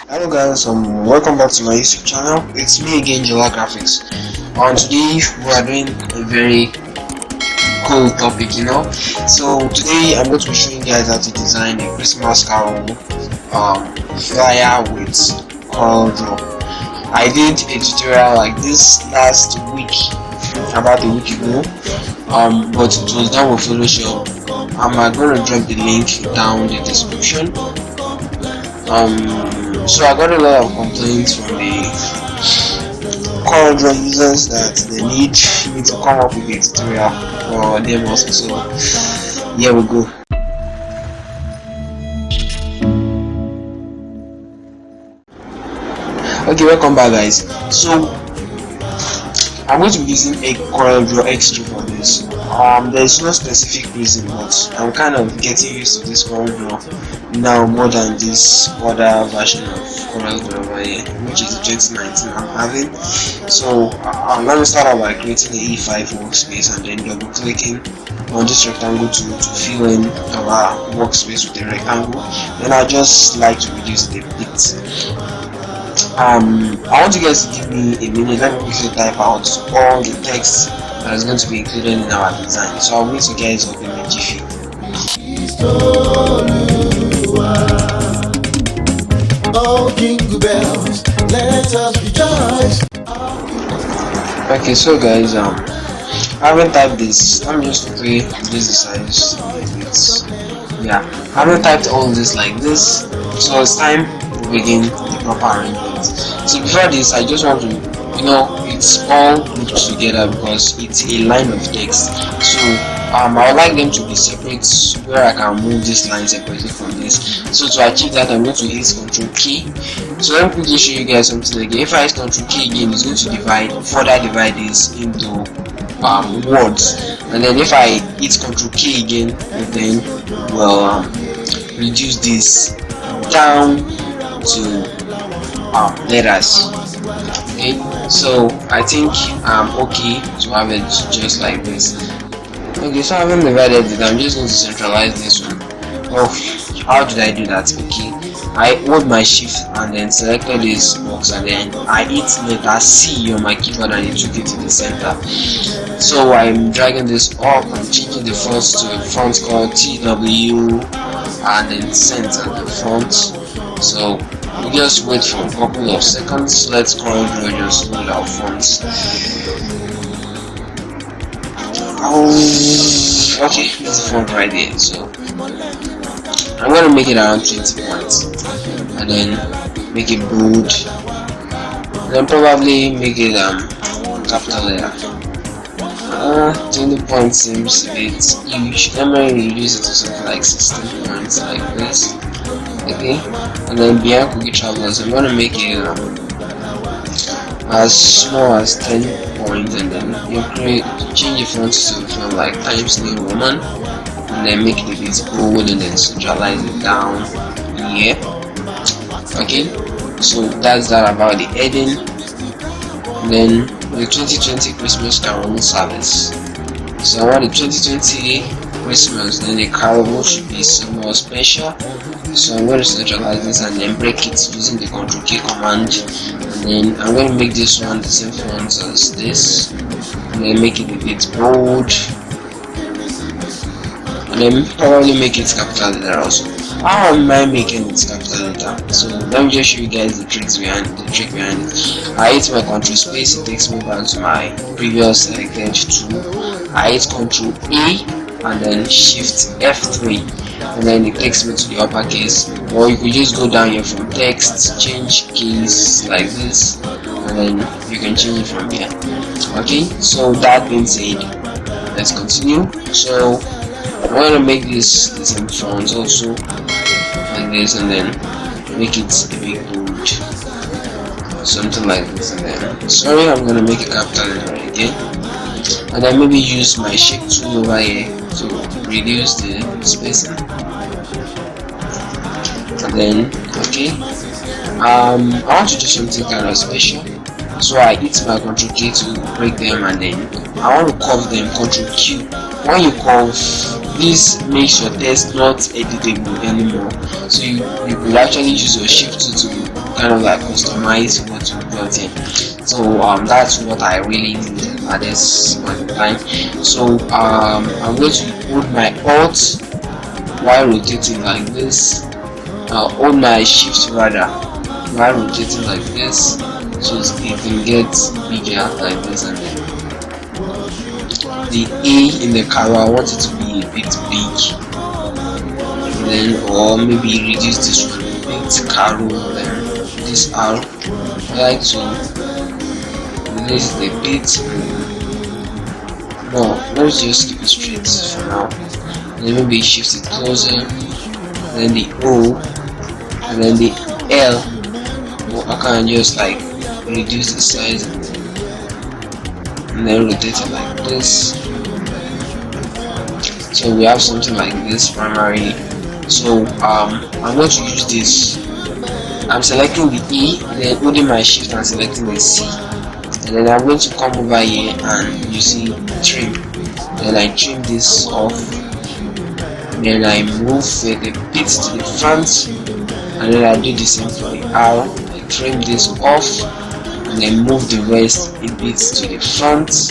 Hello guys, welcome back to my YouTube channel. It's me again, Jola Graphics. And today we are doing a very cool topic, So today I'm going to be showing you guys how to design a Christmas carol flyer with Coreldraw. I did a tutorial like this last week, about a week ago, but it was done with Photoshop. I'm going to drop the link down in the description. So I got a lot of complaints from the Coreldraw users that they need me to come up with a tutorial for them also. So here we go. Okay, welcome back guys. So I'm going to be using a Coreldraw X3 for this. There's no specific reason, but I'm kind of getting used to this Coreldraw now more than this other version of Coreldraw, which is the 2019 I'm having. So let me start out by creating an E5 workspace and then double clicking on this rectangle to fill in our workspace with a rectangle. Then I just like to reduce it a bit. I want you guys to give me a minute. Let me quickly type out all the text that is going to be included in our design. So I'll meet you guys up in a jiffy. Okay, so guys, I haven't typed this. Let me just quickly reduce the size. I haven't typed all this like this, so it's time to begin the proper arrangement. So before this, I just want to, it's all grouped together because it's a line of text. So I would like them to be separate, where I can move this line separately from this. So to achieve that, I'm going to hit Ctrl K. So let me quickly show you guys something again. If I hit Ctrl K again, it's going to further divide this into words. And then if I hit Ctrl K again, it then will reduce this down to letters. Okay, so I think I'm okay to have it just like this. Okay, so I haven't divided it. I'm just going to centralize this one. Oh, how did I do that? Okay, I hold my shift and then selected this box, and then I hit letter C on my keyboard and it took it to the center. So I'm dragging this up and changing the font to a font called TW and then center the font. So we just wait for a couple of seconds. Let's Coreldraw just load our fonts. Okay, this font right there. So I'm gonna make it around 20 points, and then make it bold, and then probably make it capital letter. 20 points seems a bit huge. Let me reduce it to something like 16 points like this. Okay, and then behind cookie travelers, I'm gonna make it as small as 10 points, and then you change the font to something like Times New Roman, and then make it a bit bold, and then centralize it down here. Okay, so that's that about the heading. Then the 2020 Christmas Carol service. So I want the 2020 Christmas, then the carol should be somewhat special. So I'm going to centralize this and then break it using the Ctrl K command, and then I'm going to make this one the same font as this, and then make it a bit bold, and then probably make it capital letter also. How am I making it capital letter? So let me just show you guys the trick behind it. I hit my Ctrl space, it takes me back to my previous selected tool. I hit Ctrl A and then Shift F3, and then it takes me to the uppercase. Or you could just go down here from text, change keys like this, and then you can change it from here. Okay, so that being said, let's continue. So I'm going to make this the same font also like this, and then make it a big bold, something like this. And then sorry, I'm going to make a capital letter again, and then maybe use my shape tool over here to reduce the spacing. And then okay, I want to do something kind of special, so I hit my Ctrl K to break them, and then I want to curve them, Ctrl Q. When you curve, this makes your text not editable anymore, so you could actually use your shift tool to kind of like customize what you brought in. So that's what I really need at this point in time. So I'm going to hold my alt while rotating like this, hold my shift rather while rotating like this, so it can get bigger like this. And then the A in the carol, I want it to be a bit big, and then, or maybe reduce this one a bit carol, then this R I like to reduce it a bit. No, let's just keep it straight for now. And then maybe shift it closer, and then the O, and then the L. I can just like reduce the size and then rotate it like this. So we have something like this primarily. So I'm going to use this. I'm selecting the E, then holding my shift and selecting the C, and then I'm going to come over here and you see trim. Then I trim this off, then I move the bit to the front, and then I do the same for the R. I trim this off and then move the rest a bit to the front.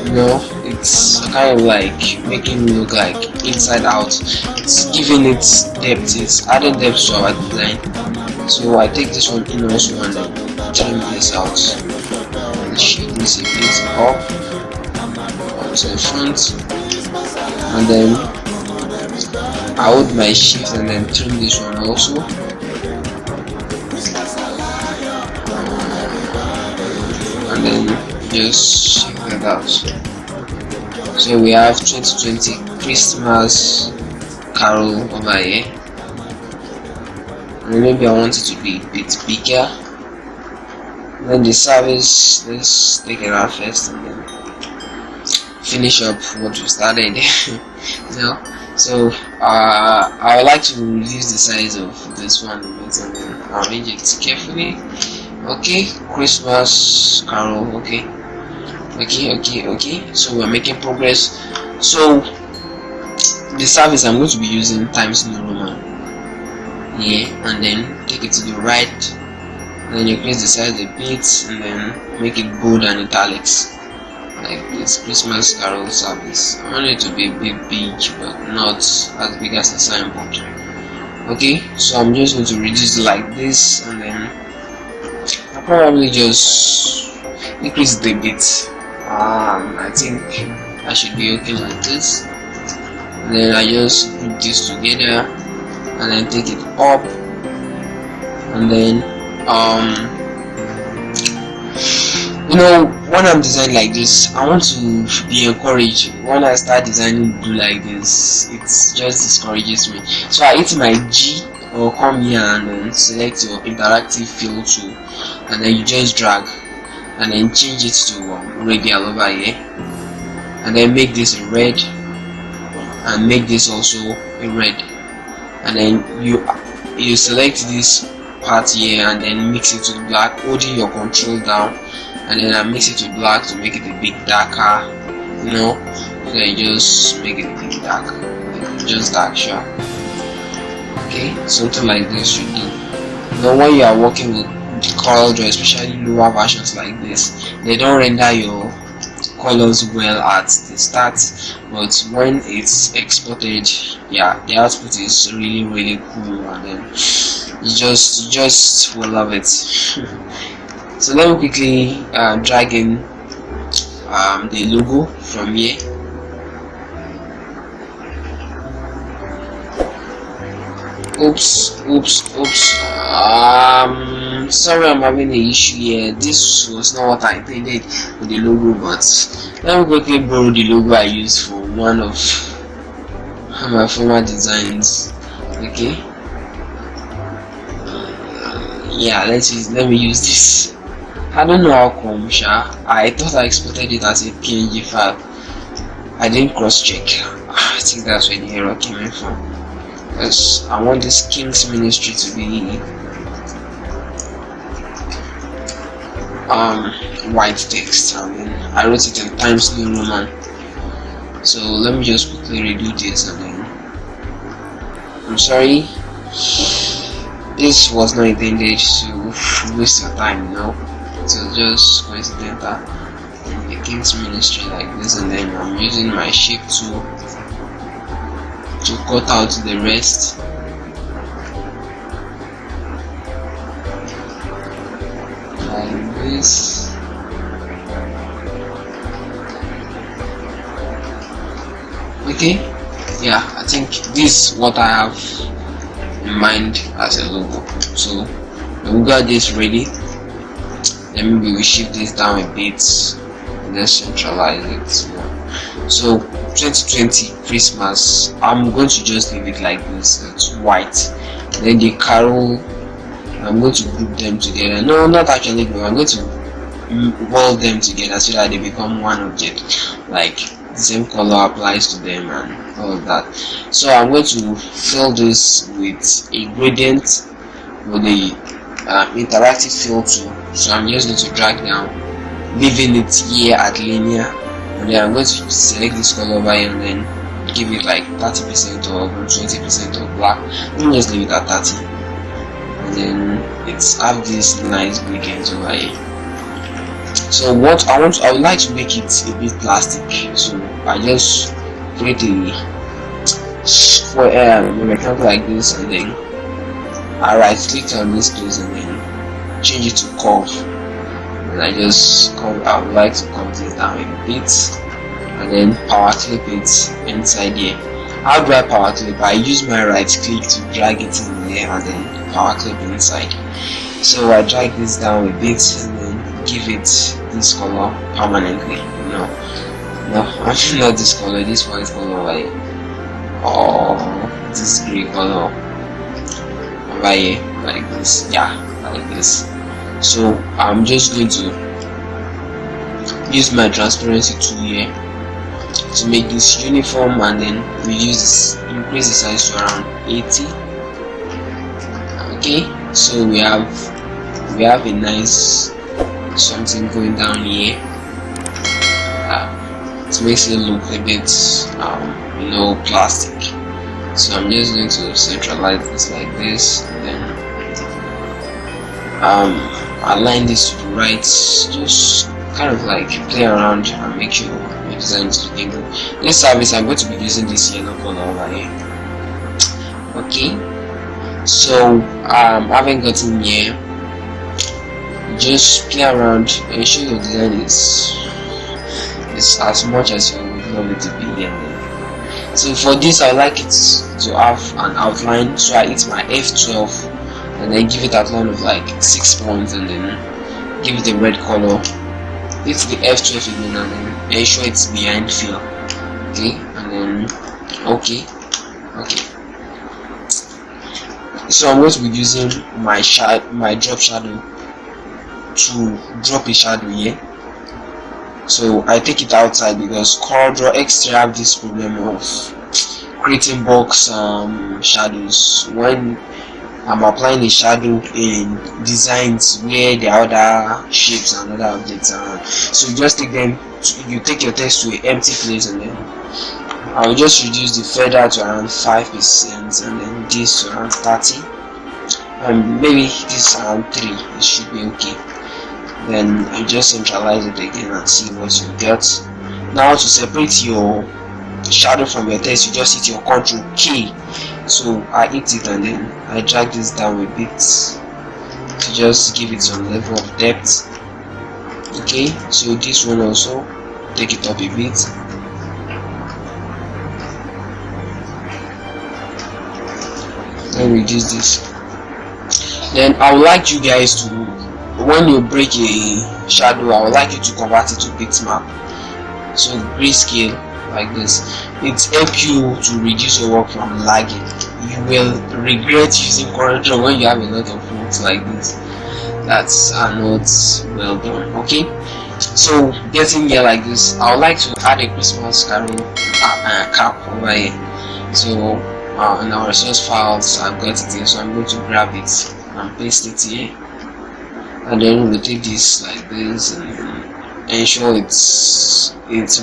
You know, it's kind of like making it look like inside out. It's giving it depth, it's adding depth to our design. So I take this one in also and then trim this out and shift this a bit up to the front, and then I hold my shift and then trim this one also, and then just shift that out. So we have 2020 Christmas carol over here, and maybe I want it to be a bit bigger. Then the service, let's take it out first and then finish up what we started. You know, so I would like to reduce the size of this one a bit and then arrange it carefully. Okay, Christmas carol. Okay. So we're making progress. So the service I'm going to be using Times New Roman here, and then take it to the right, and then increase the size a bit and then make it bold and italics like this. Christmas carol service, I want it to be a bit big but not as big as a signboard. Okay, so I'm just going to reduce it like this, and then I'll probably just increase it a bit. I think I should be okay like this, and then I just put this together and then take it up, and then you know, when I'm designing like this, I want to be encouraged. When I start designing blue like this, it just discourages me. So I hit my G or come here and then select your interactive fill tool, and then you just drag and then change it to radial over here, and then make this a red and make this also a red, and then you select this part here and then mix it to black, holding your control down, and then I mix it to black to make it a bit darker. You know, so I just make it a bit dark, just dark, sure. Okay, something like this should do. Now when you are working with Coreldraw, especially lower versions like this, they don't render your colors well at the start, but when it's exported, yeah, the output is really cool, and then you just will love it. So let me quickly drag in the logo from here. Oops. Sorry, I'm having an issue here. This was not what I intended with the logo, but let me quickly borrow the logo I used for one of my former designs. Okay. Yeah, let me use this. I don't know how come, I thought I exported it as a PNG file. I didn't cross check. I think that's where the error came in from. Because I want this King's Ministry to be white text. I mean, I wrote it in Times New Roman. So let me just quickly redo this, and then I'm sorry. This was not intended to waste your time, you know. So just coincidental in the King's Ministry like this, and then I'm using my shape tool to cut out the rest. Like this. Okay, yeah, I think this is what I have in mind as a logo. So when we got this ready, then maybe we shift this down a bit and then centralize it. So 2020 Christmas, I'm going to just leave it like this. It's white. Then the carol, I'm going to group them together. No, not actually group. I'm going to weld them together so that they become one object. Like the same color applies to them and all of that. So I'm going to fill this with a gradient with the interactive fill tool. So I'm just going to drag down, leaving it here at linear, and then I'm going to select this color over here and then give it like 30% or 20% of black. Let me just leave it at 30, and then it's have this nice gradient over here. So what I would like to make it a bit plastic. So I just create a square rectangle like this, and then I right click on this place and then change it to curve. And I just I would like to curve this down a bit, and then power clip it inside here. How do I power clip? I use my right click to drag it in there and then power clip inside. So I drag this down a bit and then give it this color permanently. No, actually not this color, this white color, like, or this gray color over here, like this. Yeah, like this. So I'm just going to use my transparency tool here to make this uniform, and then increase the size to around 80. Okay, so we have a nice something going down here. It makes it look a bit plastic. So I'm just going to centralize this like this, and then align this to the right. Just kind of like play around and make sure your design is looking good. This service, I'm going to be using this yellow color over here. Okay, so having gotten here, just play around, ensure your design is as much as you would love it to be. And so for this, I like it to have an outline, so I hit my F12 and then give it outline of like 6 points, and then give it a red color. Hit the F12 again and then ensure it's behind fill. Okay, and then okay. So I'm going to be using my drop shadow to drop a shadow here. So I take it outside because Coreldraw Extra have this problem of creating box shadows when I'm applying a shadow in designs where there are other shapes and other objects around. So you just take you take your text to an empty place, and then I will just reduce the feather to around 5%, and then this to around 30, and maybe this around 3. It should be okay. Then I just centralize it again and see what you get. Now to separate your shadow from your text, you just hit your Ctrl K. So I hit it and then I drag this down a bit to just give it some level of depth. Okay, so this one also, take it up a bit. Then reduce this. Then I would like you guys to, when you break a shadow, I would like you to convert it to bitmap. So grayscale like this. It helps you to reduce your work from lagging. You will regret using Coreldraw when you have a lot of works like this that's not well done. Okay, so getting here like this, I would like to add a Christmas carol cap over here. So in our resource files, I've got it here, so I'm going to grab it and paste it here, and then we'll take this like this and ensure it's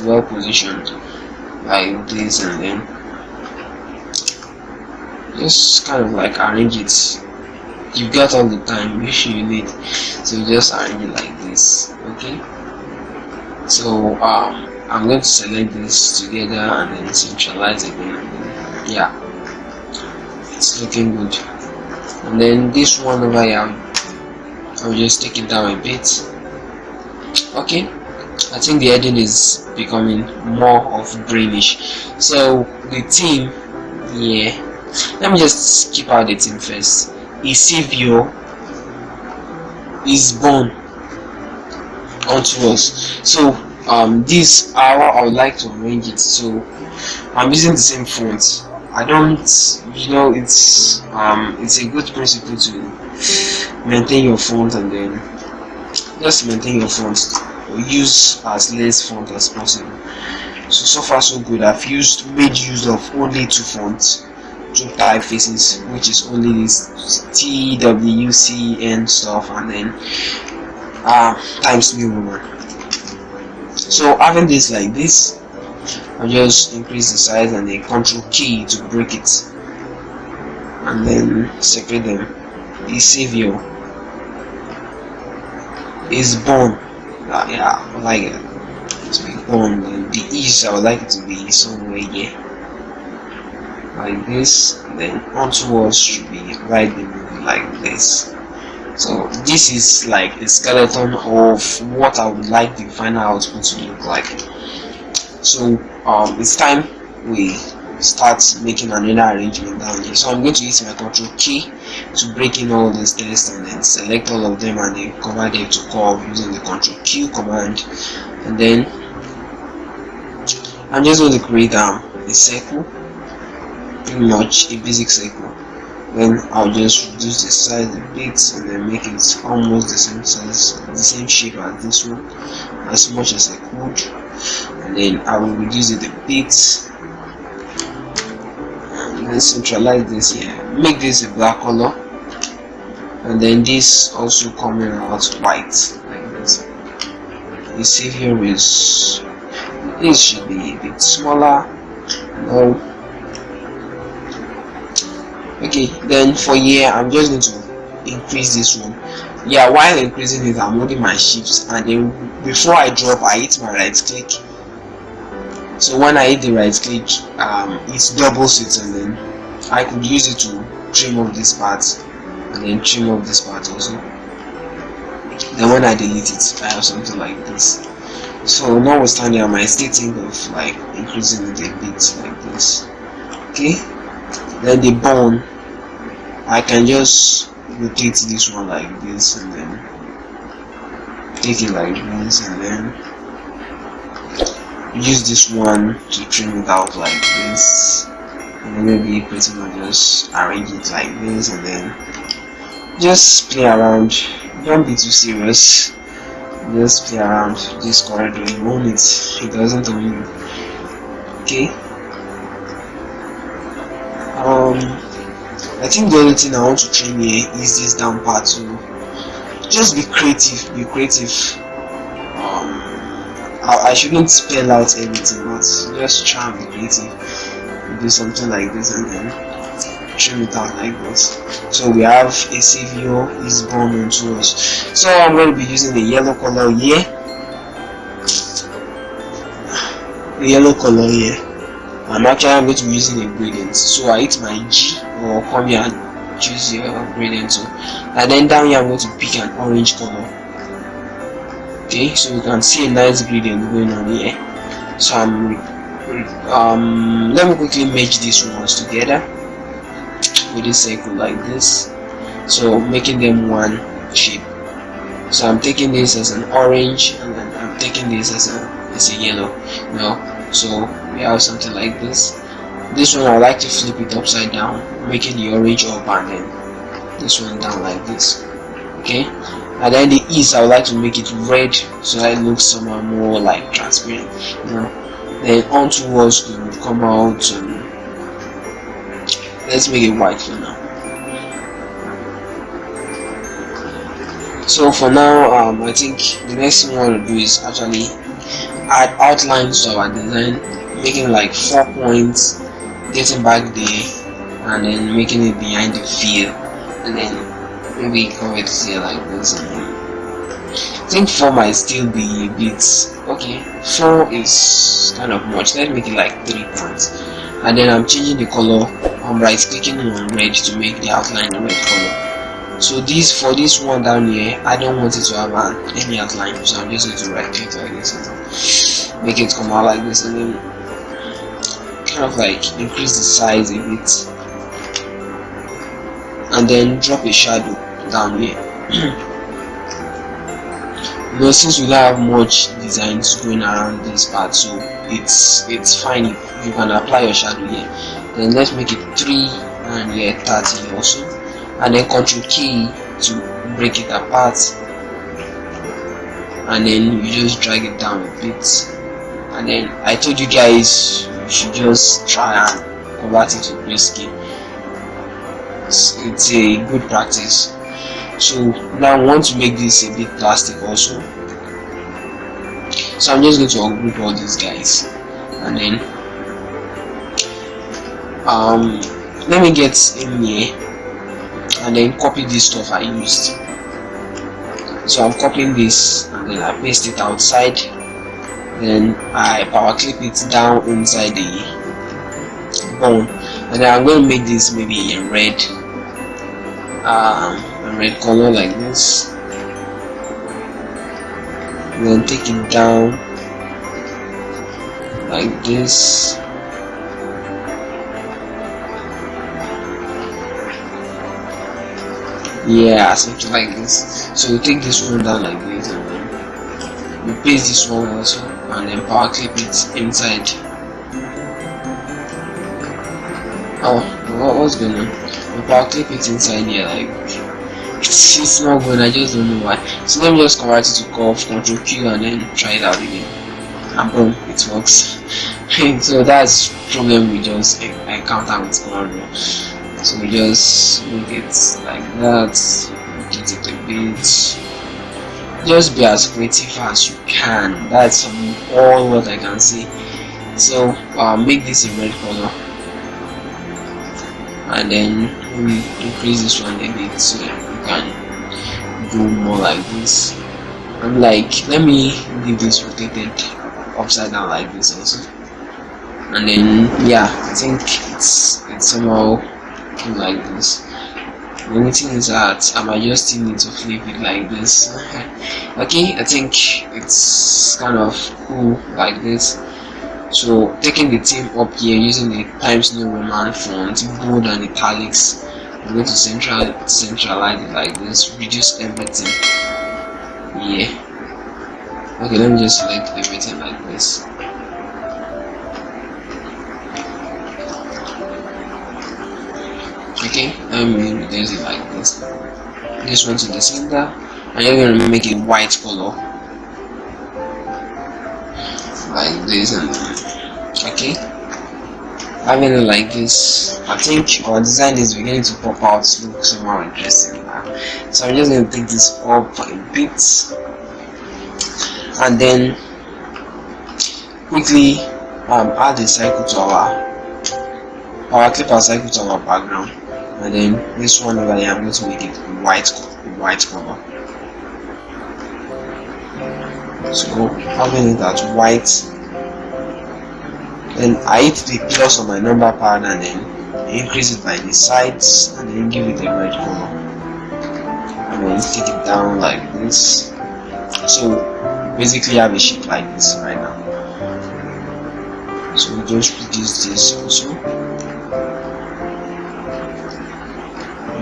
well positioned like this, and then just kind of like arrange it you've got all the time you need, so just arrange it like this. Okay, so I'm going to select this together and then centralize again. Yeah, it's looking good. And then this one over here, I'll just take it down a bit. Okay, I think the heading is becoming more of greenish. So the theme, yeah, let me just skip out the theme first. Isivio is born onto us. So this how I would like to arrange it. So I'm using the same font. I don't, it's a good principle to maintain your font, and then just maintain your font, use as less font as possible. So far so good. I've made use of only two fonts, two typefaces, which is only this TWCN stuff, and then Times New Roman. So having this like this, I'll just increase the size and then control key to break it, and then separate them. Isivio is born. Yeah, I like it to be born. The ease, I would like it to be somewhere here, like this. And then onto us should be right below, like this. So this is like a skeleton of what I would like the final output to look like. So it's time we start making another arrangement down here. So I'm going to use my control key to break in all these tests and then select all of them and then convert them to curve using the control Q command. And then I'm just going to create a circle, pretty much a basic circle. Then I'll just reduce the size a bit and then make it almost the same size, the same shape as this one, as much as I could. And then I will reduce it a bit and then centralize this here, make this a black color, and then this also coming out white like this. You see here is, this should be a bit smaller. No. Okay, then for here I'm just going to increase this one. Yeah, while increasing it I'm holding my shift, and then before I drop I hit my right click. So when I hit the right click, it doubles it, and then I could use it to trim off this part and then trim off this part also. Then when I delete it, I have something like this. So notwithstanding, I might still think of like increasing it a bit like this. Okay, then the bone, I can just rotate this one like this and then take it like this, and then use this one to trim it out like this, and then maybe pretty much just arrange it like this, and then just play around. Don't be too serious, just play around this corridor. You own it, it doesn't own you. Okay, I think the only thing I want to trim here is this down part. So just be creative, be creative. I shouldn't spell out everything, but just try and be creative. Do something like this and then trim it out like this. So we have a savior is born onto us. So I'm going to be using the yellow color here. The yellow color here. And actually I'm going to be using a gradient. So I hit my G, or come here and choose your gradient too. And then down here I'm going to pick an orange color. Okay, so you can see a nice gradient going on here. So let me quickly merge these ones together with this circle like this, so making them one shape. So I'm taking this as an orange, and then I'm taking this as a yellow. So we have something like this. This one I like to flip it upside down, making the orange up and then this one down like this. Okay, and then the east I would like to make it red, so that it looks somehow more like transparent. Then onto us to come out, and let's make it white for now. So for now, I think the next thing we want to do is actually add outlines to our design, making like 4 points, getting back there, and then making it behind the field, and then maybe cover it here like this. I think 4 might still be a bit okay. 4 is kind of much. Let's make it like 3 points, and then I'm changing the color. I'm right clicking on red to make the outline red color. So this, for this one down here, I don't want it to have any outline, so I'm just going to right click like this and make it come out like this, and then kind of like increase the size a bit, and then drop a shadow down here. But since we don't have much designs going around this part, so it's fine if you can apply your shadow here. Then let's make it 3 and here 30 also, and then Ctrl key to break it apart, and then you just drag it down a bit. And then I told you guys you should just try and convert it to grayscale. It's a good practice. So now I want to make this a bit plastic also, so I'm just going to ungroup all these guys, and then let me get in here and then copy this stuff I used. So I'm copying this and then I paste it outside, then I power clip it down inside the bone, and then I'm going to make this maybe a red color like this, and then take it down like this. Yeah, something like this. So we take this one down like this, and then we paste this one also, and then power clip it inside. Oh, what's going on? We power clip it inside here, like it's not going. I just don't know why. So let me just convert it to curve, Ctrl Q, and then try it out again, and boom, it works. So that's problem we just encounter with Coreldraw. So we just make it like that, get it a bit. Just be as creative as you can. That's all what I can say. So make this a red color, and then we increase this one a bit so you can do more like this. I'm like, let me leave this rotated upside down like this also, and then yeah, I think it's somehow like this. The only thing is that I might just still need to flip it like this. Okay, I think it's kind of cool like this. So taking the theme up here using the Times New Roman font, bold and italics, I'm going to centralize it like this, reduce everything. Yeah. Okay, let me just select everything like this. Okay, let me reduce it like this. This one to the center, and you're going to make it white color like this, and okay, having it like this, I think our design is beginning to pop out, look somehow interesting now. So I'm just going to take this up a bit, and then quickly add a cycle to our clip our cycle to our background, and then this one over here I'm going to make it white color. So having it at white, then I hit the plus on my number pad and then increase it by the sides, and then give it a red color, and then take it down like this. So basically I have a shape like this right now. So we just reduce this also,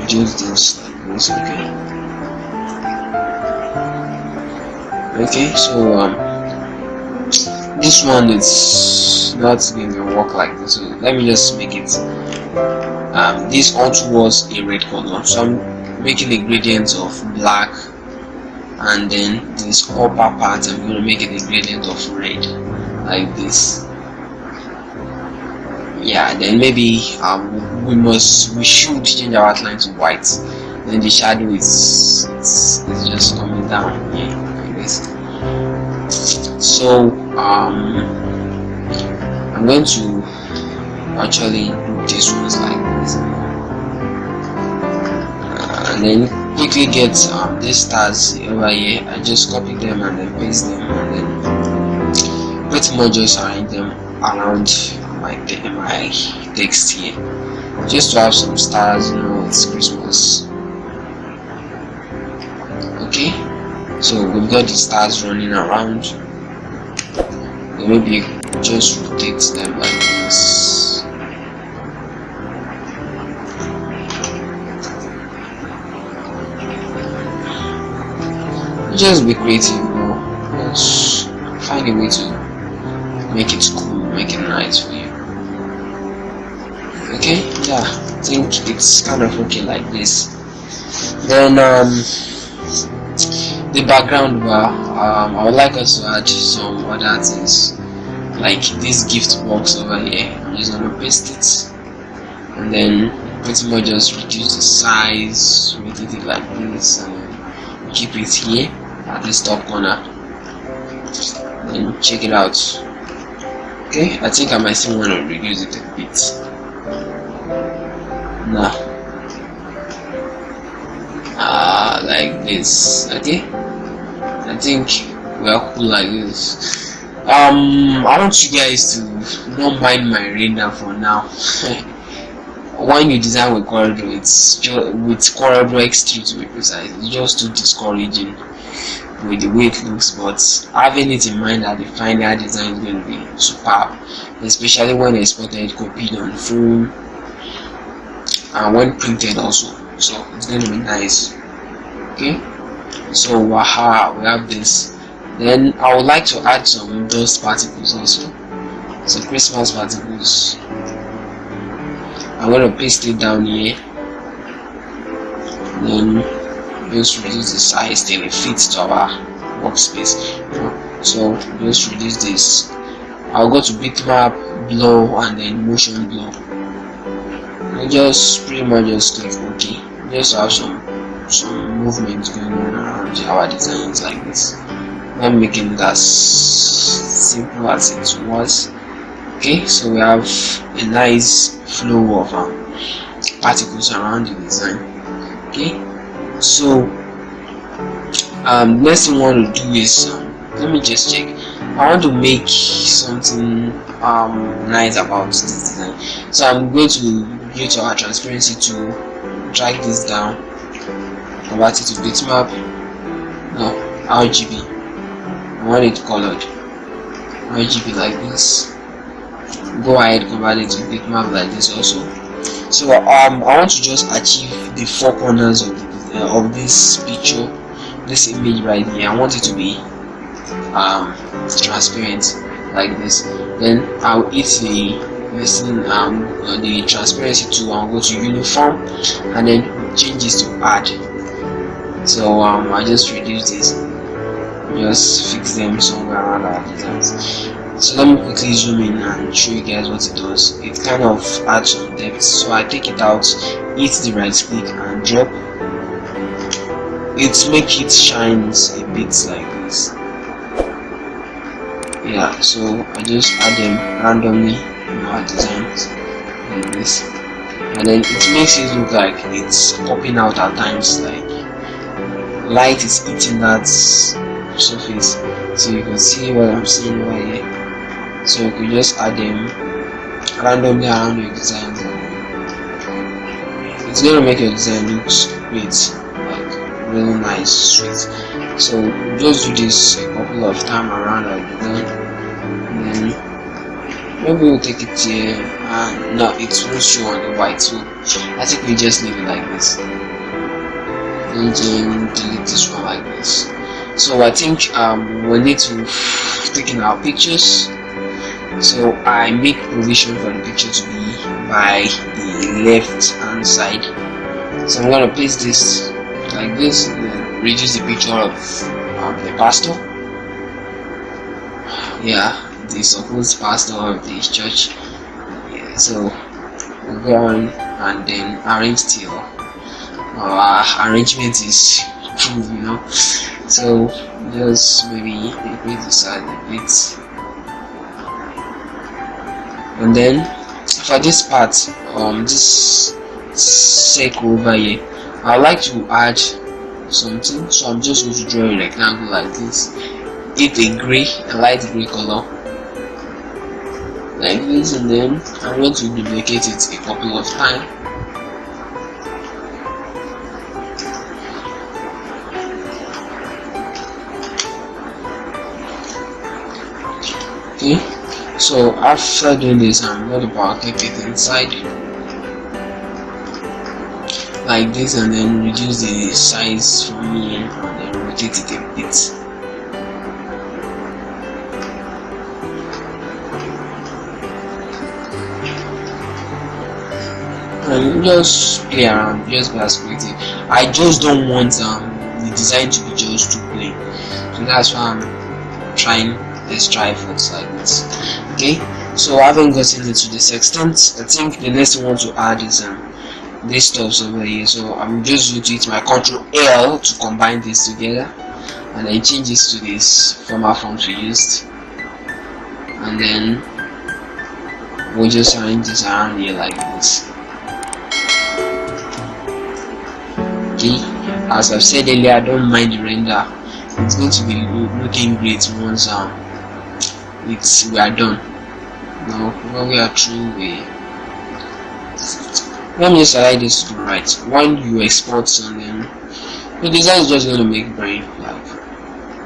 reduce this like this. Okay, so this one is not going to work like this, so let me just make it this all towards a red color. So I'm making a gradient of black, and then this upper part I'm going to make it a gradient of red like this. Yeah, then maybe we should change our outline to white, then the shadow is just coming down here like this. So I'm going to actually do this ones like this, and then quickly get these stars over here. I just copy them and then paste them, and then pretty much just arrange them around my text here, just to have some stars. It's Christmas. Okay, so we've got the stars running around. Then maybe just rotate them like this. Just be creative, just find a way to make it cool, make it nice for you. Okay, yeah, I think it's kind of okay like this. Then the background bar, I would like us to add some other things, like this gift box over here. I'm just gonna paste it, and then pretty much just reduce the size, rotate it like this, and keep it here at this top corner. Then check it out. Okay, I think I might still want to reduce it a bit. Now, like this. Okay, I think we are cool like this. I want you guys to don't mind my render for now. When you design with Coreldraw, it's just with Coreldraw X3 to be precise, it's just too discouraging with the way it looks, but having it in mind that the final design is going to be superb, especially when exported, copied on film, and when printed also. So it's going to be nice. Okay, so we have this. Then I would like to add some dust particles also, some Christmas particles. I'm going to paste it down here, then just reduce the size till it fits to our workspace. So just reduce this. I'll go to bitmap, blur, and then motion blur. And just pretty much just click OK. Just have some movement going on around our designs like this. I'm making it as simple as it was. Okay, so we have a nice flow of particles around the design. Okay, so next thing I want to do is let me just check. I want to make something nice about this design. So I'm going to go to our transparency tool, drag this down, convert it to bitmap. No, RGB. I want it colored. RGB like this. Go ahead, convert it to bitmap like this also. So I want to just achieve the four corners of this picture, this image right here. I want it to be transparent like this. Then I'll hit the transparency tool and go to uniform, and then change this to add. So I just reduce this, just fix them somewhere around our designs. So let me quickly zoom in and show you guys what it does. It kind of adds some depth. So I take it out, hit the right click and drop. It makes it shines a bit like this. Yeah, so I just add them randomly in our designs like this, and then it makes it look like it's popping out at times, like light is hitting that surface. So you can see what I'm seeing over here. So you can just add them randomly around your designs. It's gonna make your design look great, like really nice, sweet. So just do this a couple of times around our design, and then maybe we'll take it here, and no, it won't show on the white, so I think we just leave it like this. Then delete this one like this. So I think we need to take in our pictures. So I make provision for the picture to be by the left hand side. So I'm going to place this like this, and then reduce the picture of the pastor. Yeah, the supposed pastor of the church. Yeah, so we'll go on and then arrange till our arrangement is true, So just maybe increase the size a bit. And then for this part, this circle over here, I like to add something. So I'm just going to draw a rectangle like this, it a light gray color like this, and then I'm going to duplicate it a couple of times. Okay, so after doing this, I'm going to power click it inside like this, and then reduce the size for me and then rotate it a bit. And just play around, just be as creative. I just don't want the design to be just too plain, so that's why I'm trying this trifold like this. Okay, so I haven't gotten into this extent. I think the next thing I want to add is these stuffs over here. So I'm just going to hit my Ctrl L to combine this together, and then change this to this former font we used, and then we'll just arrange this around here like this. Okay, as I've said earlier, I don't mind the render. It's going to be looking great once we are done. Now when we are through, let me just align this to the right. When you export, and then the design is just going to make brain, like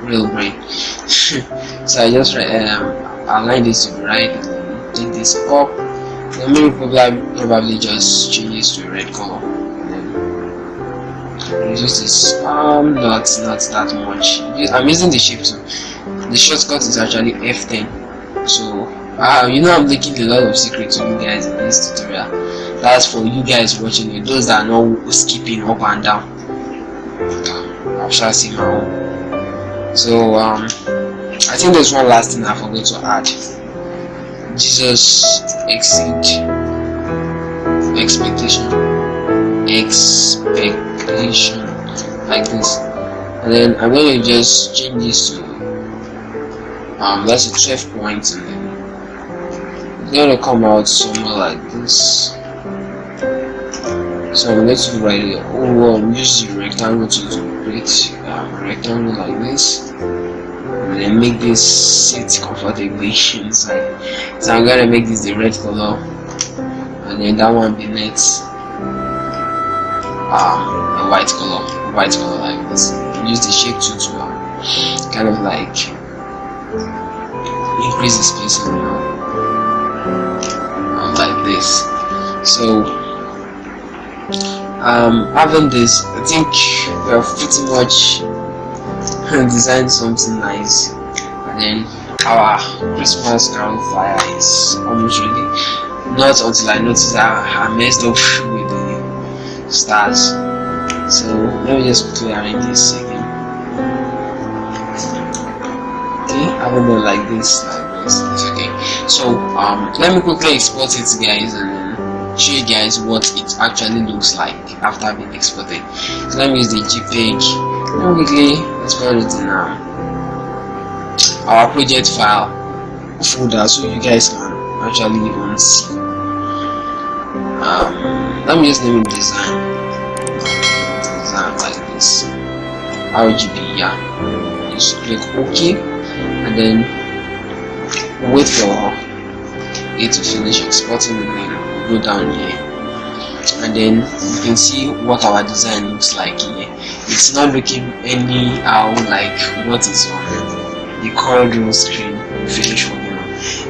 real brain. So I just align this to the right, and then take this up. Then maybe probably just change this to a red color. Reduce this not that much. I'm using the shape tool. The shortcut is actually F10. So I'm leaking a lot of secrets to you guys in this tutorial. That's for you guys watching it, those that are not skipping up and down. I shall see my own. So I think there's one last thing I forgot to add. Jesus exceed expectation like this, and then I'm going to just change this to that's a 12 points, and then it's going to come out somewhere like this. So I'm going to write it use the rectangle to create a rectangle like this, and then make this sit comfortably inside. So I'm going to make this the red color, and then that one be next a white color like this. Use the shape tool to kind of like increase the spacing, like this. So having this, I think we have pretty much designed something nice, and then our Christmas carol flyer is almost ready. Not until I noticed that I messed up with the stars. So let me just quickly arrange this again. Okay, I haven't done like this. It's okay. So let me quickly export it, guys, and then show you guys what it actually looks like after being exported. So let me use the JPEG. Let me quickly export it in our project file folder, so you guys can actually even see. Let me just name it design like this, RGB. Just click OK, and then wait for it to finish exporting, and then we'll go down here, and then you can see what our design looks like here. It's not looking anyhow like what is on the Coreldraw screen finish for you.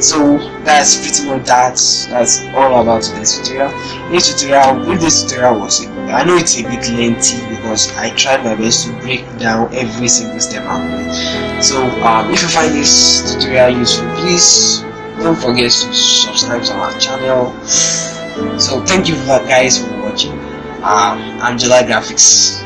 So that's pretty much that's all about today's tutorial. If this tutorial was I know it's a bit lengthy because I tried my best to break down every single step out. So if you find this tutorial useful, please don't forget to subscribe to our channel. So thank you guys for watching. I'm Jola Graphics.